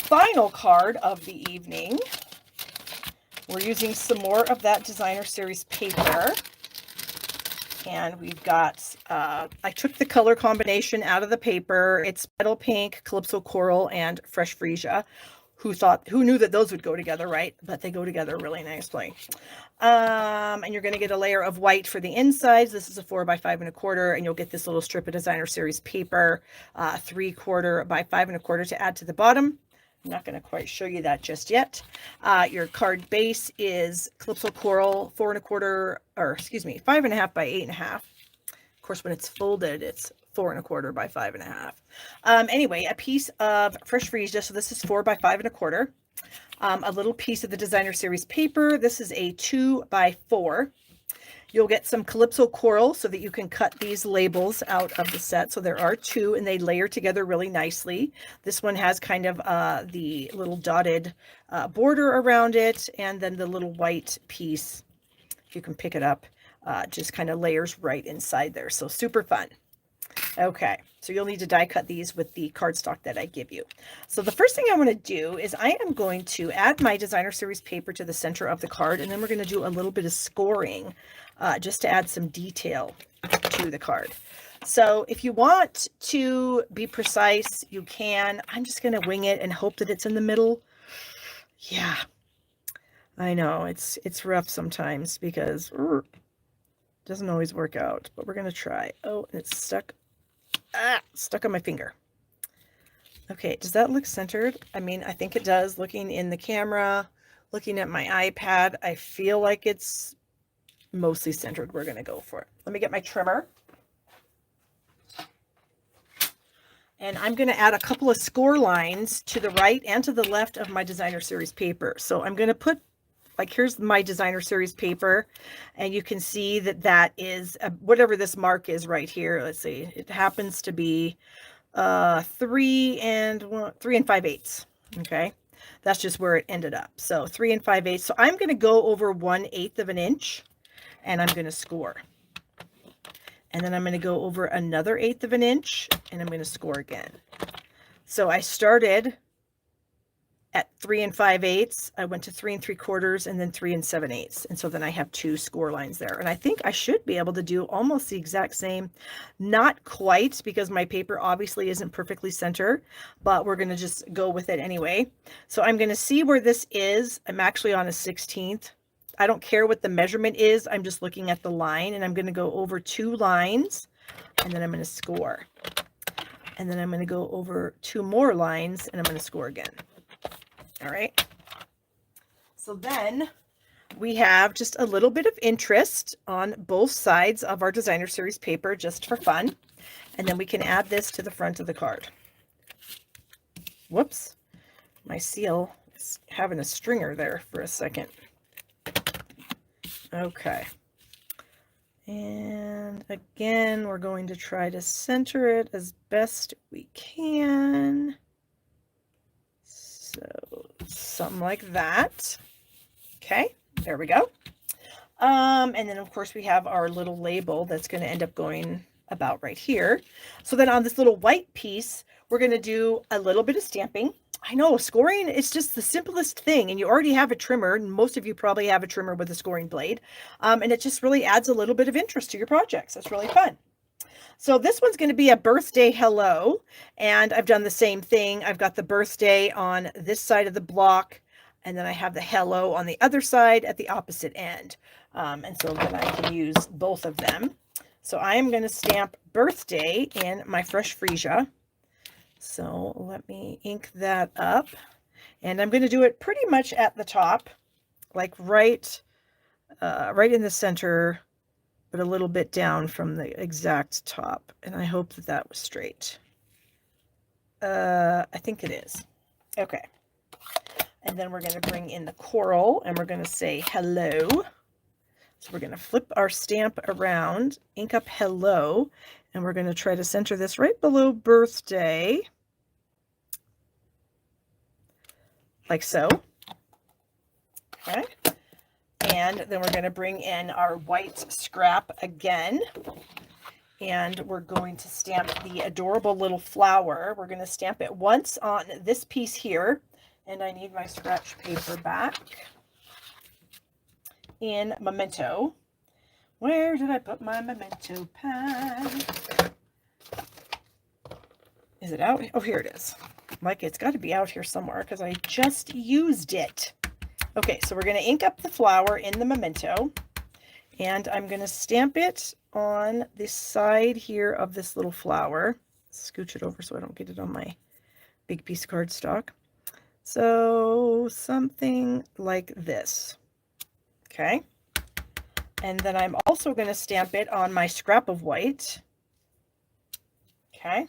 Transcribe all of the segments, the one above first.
final card of the evening, we're using some more of that designer series paper. And we've got, I took the color combination out of the paper. It's Petal Pink, Calypso Coral, and Fresh Freesia. Who knew that those would go together, right? But they go together really nicely. And you're going to get a layer of white for the insides. This is a 4 by 5 1/4, and you'll get this little strip of designer series paper, 3/4 by 5 1/4 to add to the bottom. I'm not going to quite show you that just yet. Your card base is Calypso Coral, 4 1/4, or excuse me, 5 1/2 by 8 1/2. Of course, when it's folded, it's 4 1/4 by 5 1/2. Anyway, a piece of Fresh Freesia. So this is 4 by 5 1/4. A little piece of the designer series paper. This is a 2 by 4. You'll get some Calypso Coral so that you can cut these labels out of the set. So there are 2, and they layer together really nicely. This one has kind of the little dotted border around it, and then the little white piece, if you can pick it up, just kind of layers right inside there. So super fun. Okay, so you'll need to die cut these with the cardstock that I give you. So the first thing I want to do is I am going to add my designer series paper to the center of the card, and then we're going to do a little bit of scoring just to add some detail to the card. So if you want to be precise, you can. I'm just going to wing it and hope that it's in the middle. Yeah, I know it's rough sometimes because it doesn't always work out, but we're going to try. Oh, and it's stuck. Stuck on my finger. Okay, does that look centered? I mean, I think it does. Looking in the camera, looking at my iPad, I feel like it's mostly centered. We're going to go for it. Let me get my trimmer. And I'm going to add a couple of score lines to the right and to the left of my designer series paper. So I'm going to put, like, here's my designer series paper, and you can see that that is whatever this mark is right here. Let's see, it happens to be 3 and 5/8. Okay, that's just where it ended up. So 3 5/8. So I'm going to go over 1/8 of an inch, and I'm going to score. And then I'm going to go over another 1/8 of an inch, and I'm going to score again. So I started at 3 5/8, I went to 3 3/4, and then 3 7/8. And so then I have 2 score lines there. And I think I should be able to do almost the exact same. Not quite, because my paper obviously isn't perfectly center, but we're going to just go with it anyway. So I'm going to see where this is. I'm actually on a 16th. I don't care what the measurement is. I'm just looking at the line, and I'm going to go over 2 lines, and then I'm going to score. And then I'm going to go over 2 more lines, and I'm going to score again. All right. So then we have just a little bit of interest on both sides of our designer series paper, just for fun. And then we can add this to the front of the card. Whoops. My seal is having a stringer there for a second. Okay. And again, we're going to try to center it as best we can. So something like that. Okay, there we go. And then of course we have our little label that's going to end up going about right here. So then on this little white piece, we're going to do a little bit of stamping. I know scoring is just the simplest thing, and you already have a trimmer, and most of you probably have a trimmer with a scoring blade. And it just really adds a little bit of interest to your projects. It's really fun. So this one's going to be a birthday hello, and I've done the same thing. I've got the birthday on this side of the block, and then I have the hello on the other side at the opposite end. And so then I can use both of them. So I am going to stamp birthday in my Fresh Freesia. So let me ink that up, and I'm going to do it pretty much at the top, like right in the center, but a little bit down from the exact top. And I hope that that was straight. I think it is. Okay. And then we're going to bring in the coral, and we're going to say hello. So we're going to flip our stamp around, ink up hello, and we're going to try to center this right below birthday. Like so. Okay. And then we're going to bring in our white scrap again. And we're going to stamp the adorable little flower. We're going to stamp it once on this piece here. And I need my scratch paper back in Memento. Where did I put my Memento pad? Is it out? Oh, here it is. Like, it's got to be out here somewhere because I just used it. Okay, so we're going to ink up the flower in the Memento, and I'm going to stamp it on the side here of this little flower. Scooch it over so I don't get it on my big piece of cardstock. So something like this. Okay. And then I'm also going to stamp it on my scrap of white. Okay.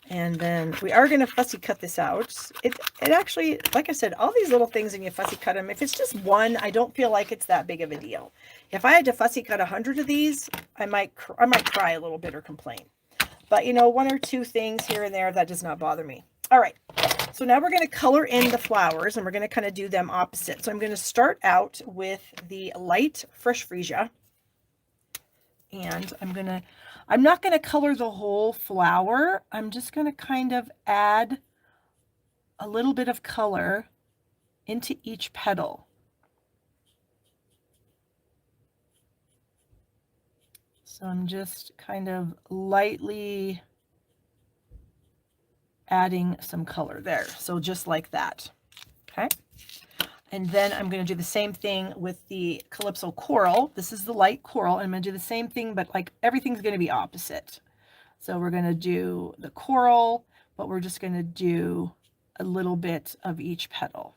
And then we are going to fussy cut this out. It actually, like I said, all these little things, and you fussy cut them. If it's just one, I don't feel like it's that big of a deal. If I had to fussy cut 100 of these, I might cry a little bit or complain. But, you know, one or two things here and there, that does not bother me. All right. So now we're going to color in the flowers, and we're going to kind of do them opposite. So I'm going to start out with the light Fresh Freesia. And I'm not going to color the whole flower. I'm just going to kind of add a little bit of color into each petal. So I'm just kind of lightly adding some color there. So just like that. Okay. And then I'm going to do the same thing with the Calypso Coral. This is the light coral. And I'm going to do the same thing, but like everything's going to be opposite. So we're going to do the coral, but we're just going to do a little bit of each petal.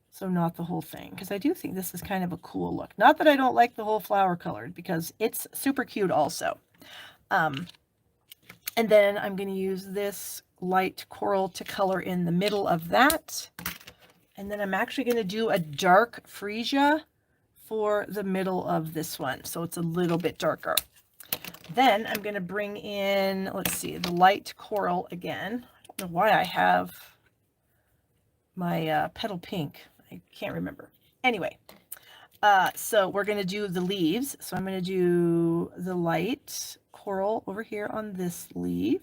So not the whole thing, because I do think this is kind of a cool look. Not that I don't like the whole flower colored, because it's super cute also. And then I'm going to use this light coral to color in the middle of that. And then I'm actually going to do a dark freesia for the middle of this one. So it's a little bit darker. Then I'm going to bring in, let's see, the light coral again. I don't know why I have my petal pink. I can't remember. Anyway, so we're going to do the leaves. So I'm going to do the light coral over here on this leaf.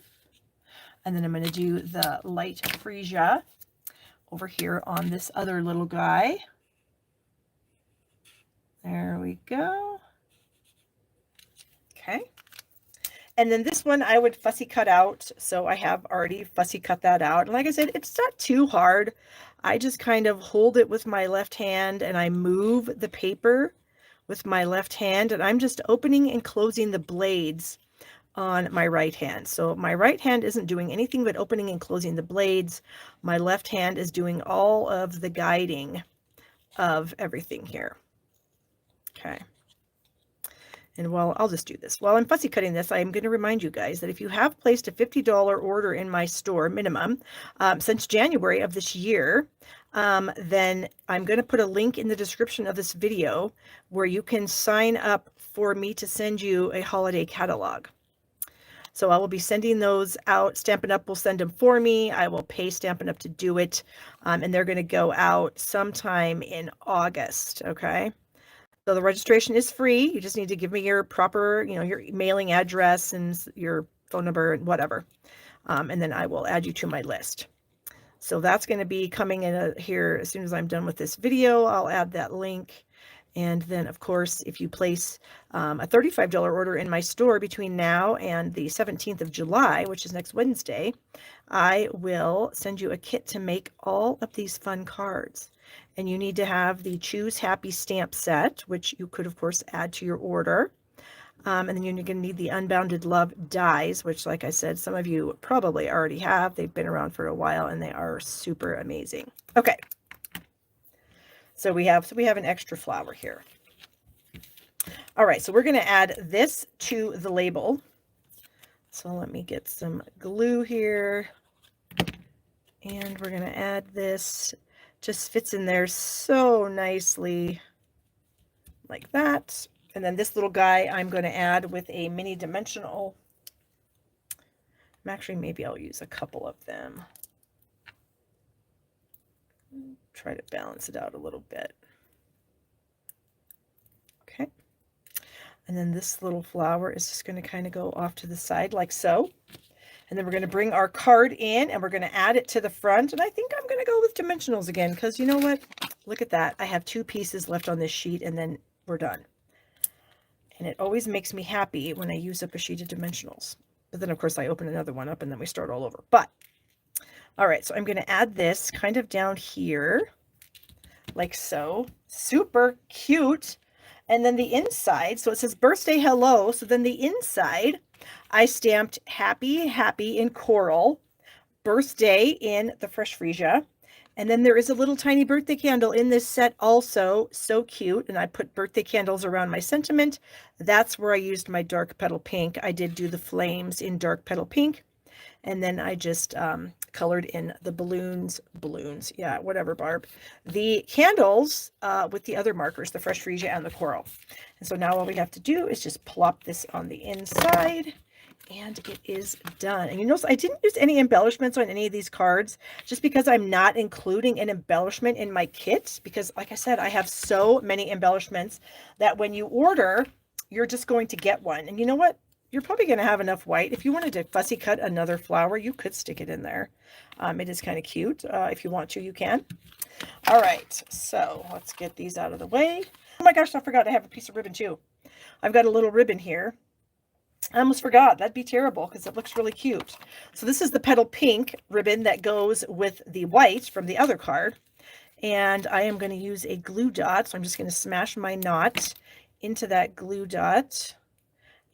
And then I'm going to do the light freesia over here on this other little guy. There we go. Okay. And then this one I would fussy cut out. So I have already fussy cut that out. And like I said, it's not too hard. I just kind of hold it with my left hand and I move the paper with my left hand, and I'm just opening and closing the blades on my right hand. So my right hand isn't doing anything but opening and closing the blades. My left hand is doing all of the guiding of everything here. Okay. And I'll just do this. While I'm fussy cutting this, I'm going to remind you guys that if you have placed a $50 order in my store minimum since January of this year, then I'm going to put a link in the description of this video where you can sign up for me to send you a holiday catalog. So I will be sending those out. Stampin' Up! Will send them for me. I will pay Stampin' Up! To do it. And they're going to go out sometime in August. Okay. So the registration is free. You just need to give me your proper, your mailing address and your phone number and whatever. And then I will add you to my list. So that's going to be coming in here as soon as I'm done with this video. I'll add that link. And then, of course, if you place a $35 order in my store between now and the 17th of July, which is next Wednesday, I will send you a kit to make all of these fun cards. And you need to have the Choose Happy stamp set, which you could, of course, add to your order. And then you're going to need the Unbounded Love dies, which, like I said, some of you probably already have. They've been around for a while, and they are super amazing. Okay. So we have an extra flower here. All right, so we're going to add this to the label. So let me get some glue here. And we're going to add this. Just fits in there so nicely like that. And then this little guy I'm going to add with a mini dimensional. Maybe I'll use a couple of them. Try to balance it out a little bit. Okay. And then this little flower is just going to kind of go off to the side like so. And then we're going to bring our card in and we're going to add it to the front. And I think I'm going to go with dimensionals again, because you know what? Look at that. I have 2 pieces left on this sheet and then we're done. And it always makes me happy when I use up a sheet of dimensionals. But then of course I open another one up and then we start all over. But all right, so I'm going to add this kind of down here like so. Super cute. And then the inside, so it says birthday hello. So then the inside, I stamped happy, happy in coral, birthday in the fresh freesia. And then there is a little tiny birthday candle in this set also. So cute. And I put birthday candles around my sentiment. That's where I used my dark petal pink. I did do the flames in dark petal pink. And then I just colored in the balloons, yeah, whatever, Barb. The candles with the other markers, the fresh freesia and the coral. And so now all we have to do is just plop this on the inside. And it is done. And you notice I didn't use any embellishments on any of these cards just because I'm not including an embellishment in my kit, because like I said, I have so many embellishments that when you order, you're just going to get one. And you know what? You're probably going to have enough white. If you wanted to fussy cut another flower, you could stick it in there. It is kind of cute. If you want to, you can. All right, so let's get these out of the way. Oh my gosh, I forgot I have a piece of ribbon too. I've got a little ribbon here. I almost forgot. That'd be terrible because it looks really cute. So this is the petal pink ribbon that goes with the white from the other card. And I am going to use a glue dot. So I'm just going to smash my knot into that glue dot.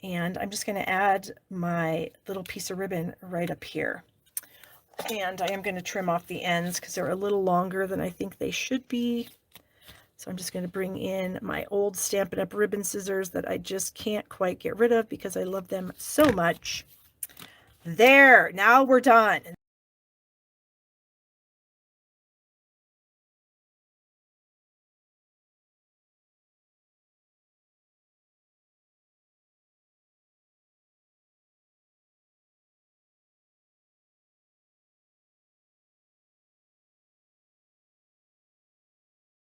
And I'm just going to add my little piece of ribbon right up here. And I am going to trim off the ends because they're a little longer than I think they should be. So I'm just going to bring in my old Stampin' Up! Ribbon scissors that I just can't quite get rid of because I love them so much. There, now we're done.